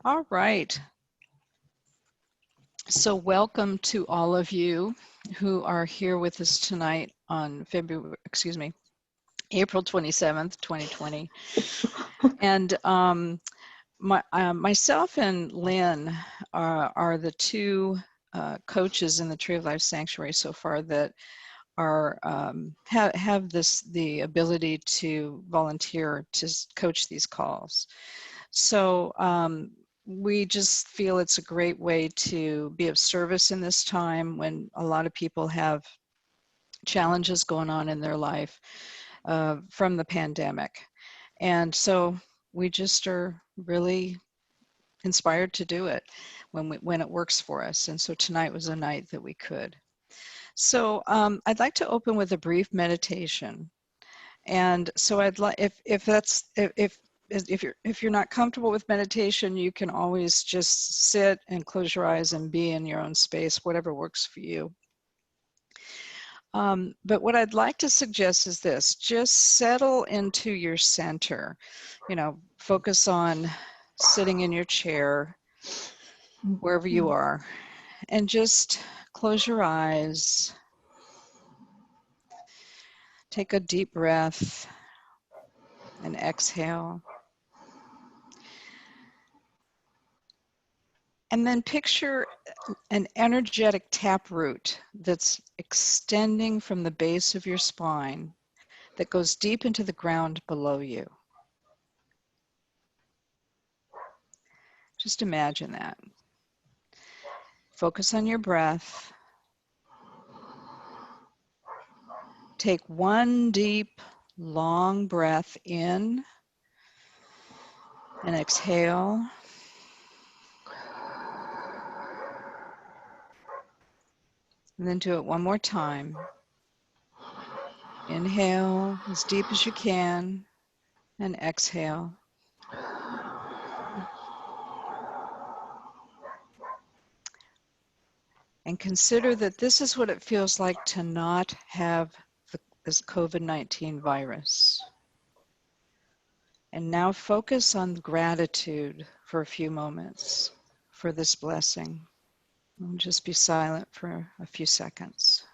All right. So welcome to all of you who are here with us tonight on April 27th, 2020. And myself and Lynn are the two coaches in the Tree of Life Sanctuary so far that are have the ability to volunteer to coach these calls. So we just feel it's a great way to be of service in this time when a lot of people have challenges going on in their life from the pandemic. And so we just are really inspired to do it when it works for us. And so tonight was a night that we could. So I'd like to open with a brief meditation. And so I'd like, if you're not comfortable with meditation, you can always just sit and close your eyes and be in your own space, whatever works for you. But what I'd like to suggest is this: just settle into your center. You know, focus on sitting in your chair, wherever you are, and just close your eyes. Take a deep breath and exhale. And then picture an energetic taproot that's extending from the base of your spine that goes deep into the ground below you. Just imagine that. Focus on your breath. Take one deep, long breath in and exhale. And then do it one more time. Inhale as deep as you can and exhale. And consider that this is what it feels like to not have this COVID-19 virus. And now focus on gratitude for a few moments for this blessing. And just be silent for a few seconds.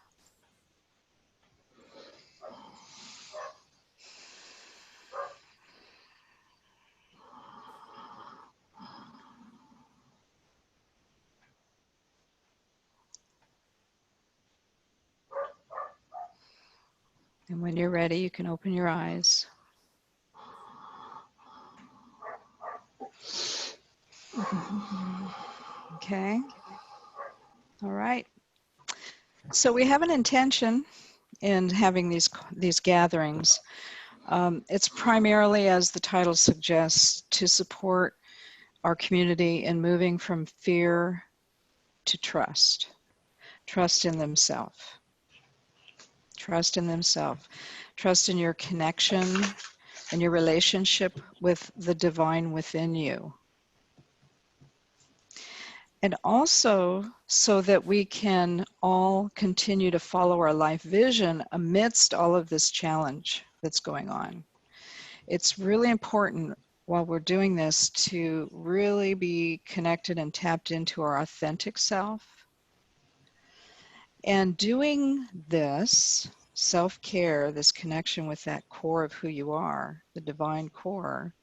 And when you're ready, you can open your eyes. Okay. All right. So we have an intention in having these gatherings. It's primarily, as the title suggests, to support our community in moving from fear to trust. Trust in themselves. Trust in themselves. Trust in your connection and your relationship with the divine within you. And also so that we can all continue to follow our life vision amidst all of this challenge that's going on. It's really important while we're doing this to really be connected and tapped into our authentic self. And doing this self-care, this connection with that core of who you are, the divine core,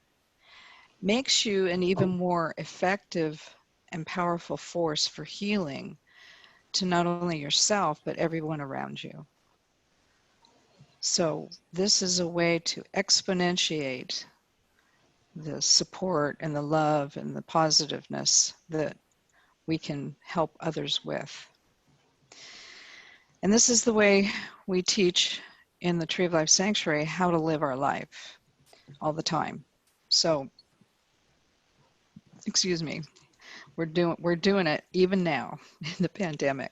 makes you an even more effective and powerful force for healing to not only yourself, but everyone around you. So this is a way to exponentiate the support and the love and the positiveness that we can help others with. And this is the way we teach in the Tree of Life Sanctuary how to live our life all the time. So, excuse me, we're doing it even now in the pandemic.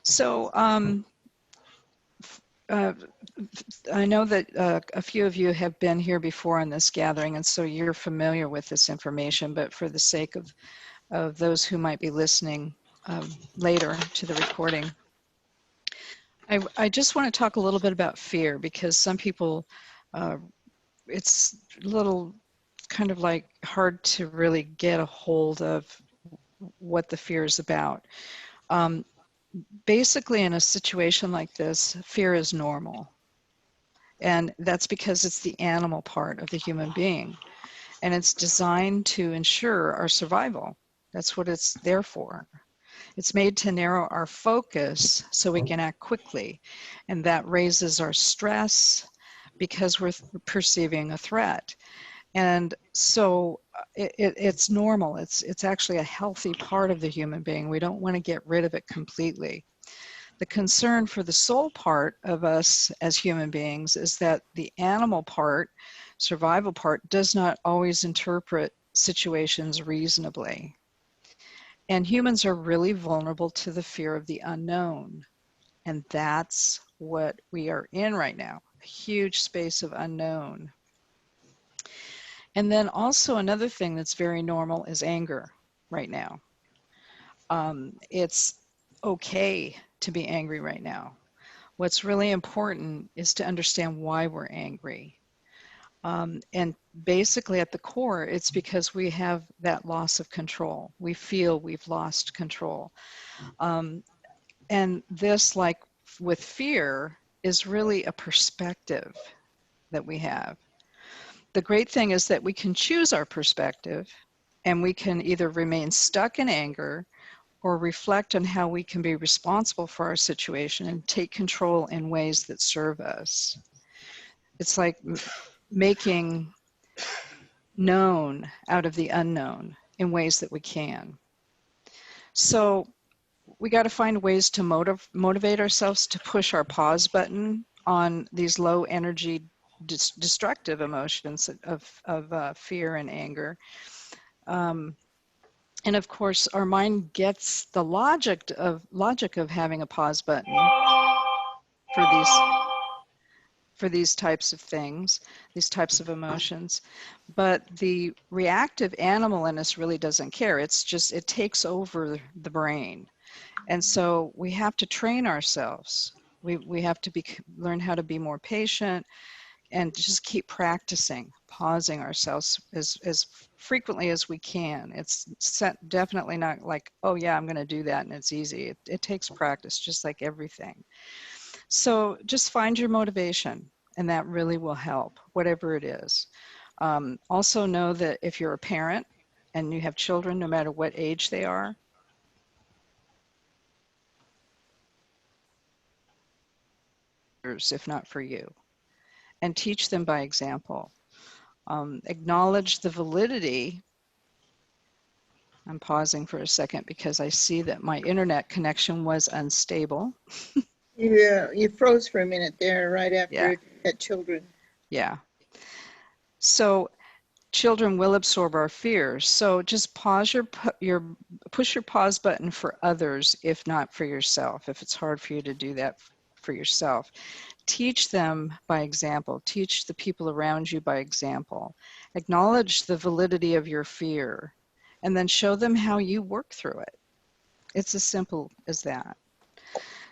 So I know that a few of you have been here before on this gathering, and so you're familiar with this information, but for the sake of those who might be listening later to the recording, I just want to talk a little bit about fear, because some people, it's a little kind of like hard to really get a hold of what the fear is about. Basically, in a situation like this, fear is normal. And that's because it's the animal part of the human being. And it's designed to ensure our survival. That's what it's there for. It's made to narrow our focus so we can act quickly. And that raises our stress because we're perceiving a threat. And so it's normal. It's actually a healthy part of the human being. We don't want to get rid of it completely. The concern for the soul part of us as human beings is that the animal part, survival part, does not always interpret situations reasonably. And humans are really vulnerable to the fear of the unknown. And that's what we are in right now, a huge space of unknown. And then also another thing that's very normal is anger right now. It's okay to be angry right now. What's really important is to understand why we're angry. And basically at the core, it's because we have that loss of control. We feel we've lost control. And this, like with fear, is really a perspective that we have. The great thing is that we can choose our perspective, and we can either remain stuck in anger or reflect on how we can be responsible for our situation and take control in ways that serve us. It's like making known out of the unknown in ways that we can. So we got to find ways to motivate ourselves to push our pause button on these low energy destructive emotions of fear and anger. And of course, our mind gets the logic of having a pause button for these types of things, these types of emotions. But the reactive animal in us really doesn't care. It's just, it takes over the brain. And so we have to train ourselves. We have to learn how to be more patient and just keep practicing, pausing ourselves as frequently as we can. It's definitely not like, oh yeah, I'm going to do that and it's easy. It takes practice, just like everything. So just find your motivation, and that really will help, whatever it is. Also know that if you're a parent and you have children, no matter what age they are, if not for you, and teach them by example. Acknowledge the validity. I'm pausing for a second because I see that my internet connection was unstable. You froze for a minute there right after you had children. Yeah. So children will absorb our fears. So just push your pause button for others, if not for yourself, if it's hard for you to do that for yourself. Teach them by example. Teach the people around you by example. Acknowledge the validity of your fear, and then show them how you work through it. It's as simple as that.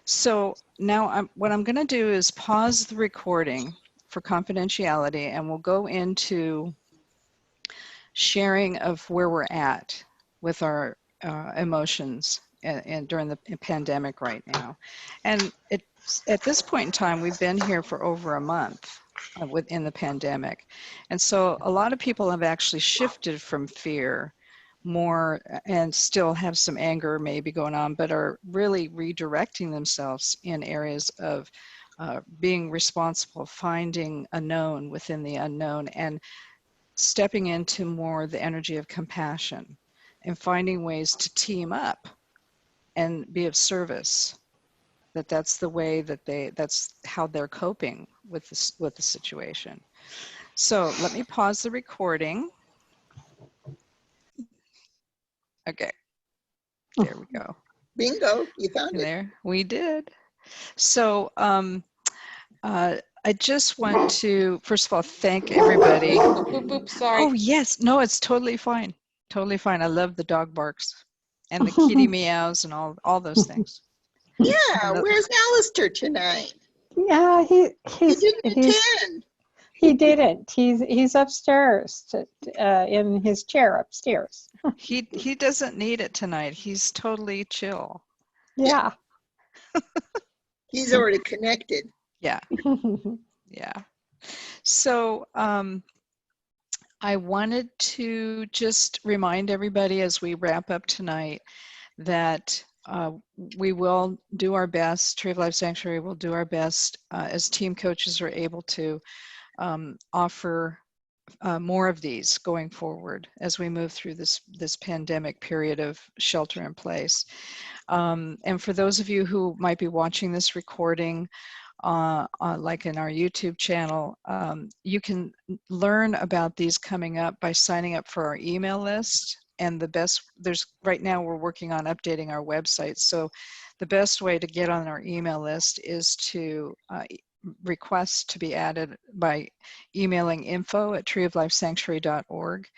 So now what I'm going to do is pause the recording for confidentiality, and we'll go into sharing of where we're at with our emotions and during the pandemic right now. And at this point in time, we've been here for over a month within the pandemic. And so a lot of people have actually shifted from fear more and still have some anger maybe going on, but are really redirecting themselves in areas of being responsible, finding a known within the unknown, and stepping into more the energy of compassion and finding ways to team up and be of service. That's the way that that's how they're coping with the situation. So let me pause the recording. Okay, there we go. Bingo, you found it. There, we did. So I just want to, first of all, thank everybody. Sorry. Oh yes, no, it's totally fine. Totally fine. I love the dog barks and the kitty meows and all those things. Yeah, where's Alistair tonight? Yeah, He didn't attend. He didn't. He's upstairs in his chair upstairs. He doesn't need it tonight. He's totally chill. Yeah. He's already connected. Yeah. Yeah. So I wanted to just remind everybody as we wrap up tonight that we will do our best, Tree of Life Sanctuary will do our best as team coaches are able to offer more of these going forward as we move through this pandemic period of shelter in place. And for those of you who might be watching this recording, like in our YouTube channel, you can learn about these coming up by signing up for our email list. And right now we're working on updating our website. So the best way to get on our email list is to request to be added by emailing info@treeoflifesanctuary.org,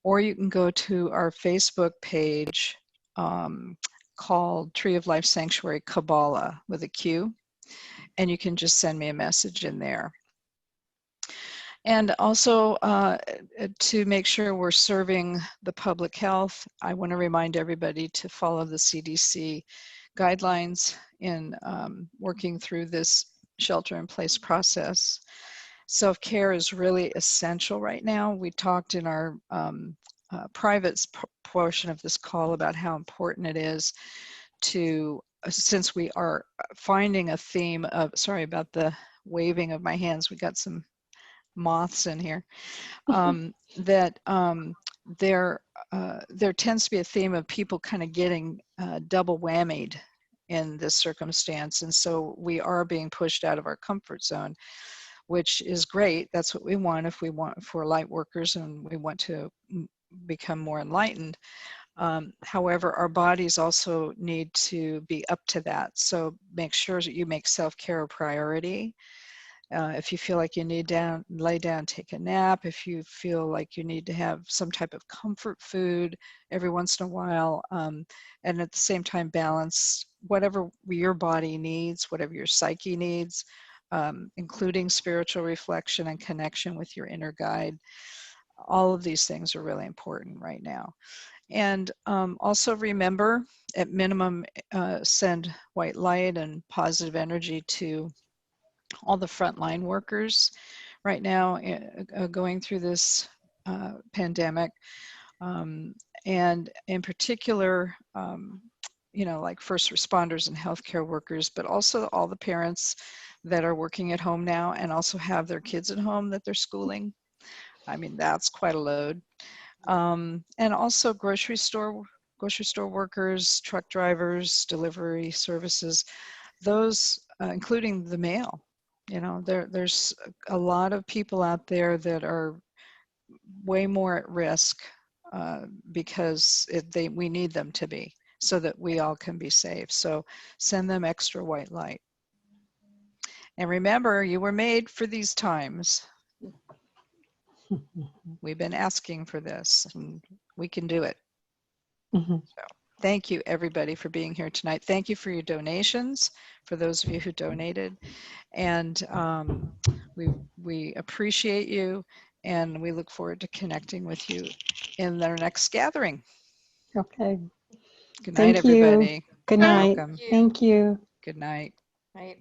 or you can go to our Facebook page called Tree of Life Sanctuary Kabbalah with a Q, and you can just send me a message in there. And also to make sure we're serving the public health, I want to remind everybody to follow the CDC guidelines in working through this shelter-in-place process. Self-care is really essential right now. We talked in our private portion of this call about how important it is to, since we are finding a theme of, sorry about the waving of my hands, we got some moths in here, that there tends to be a theme of people kind of getting double whammied in this circumstance. And so we are being pushed out of our comfort zone, which is great. That's what we want if we're light workers and we want to become more enlightened. However, our bodies also need to be up to that. So make sure that you make self-care a priority. If you feel like you need to lay down, take a nap. If you feel like you need to have some type of comfort food every once in a while, and at the same time balance whatever your body needs, whatever your psyche needs, including spiritual reflection and connection with your inner guide. All of these things are really important right now. And also remember, at minimum, send white light and positive energy to all the frontline workers right now going through this pandemic. And in particular, like first responders and healthcare workers, but also all the parents that are working at home now and also have their kids at home that they're schooling. I mean, that's quite a load. And also grocery store workers, truck drivers, delivery services, those, including the mail. There's a lot of people out there that are way more at risk because we need them to be, so that we all can be safe. So send them extra white light. And remember, you were made for these times. We've been asking for this, and we can do it. So thank you, everybody, for being here tonight. Thank you for your donations, for those of you who donated. And we appreciate you, and we look forward to connecting with you in our next gathering. Okay. Good night, everybody. Good night. Welcome. Thank you. Good night. Right.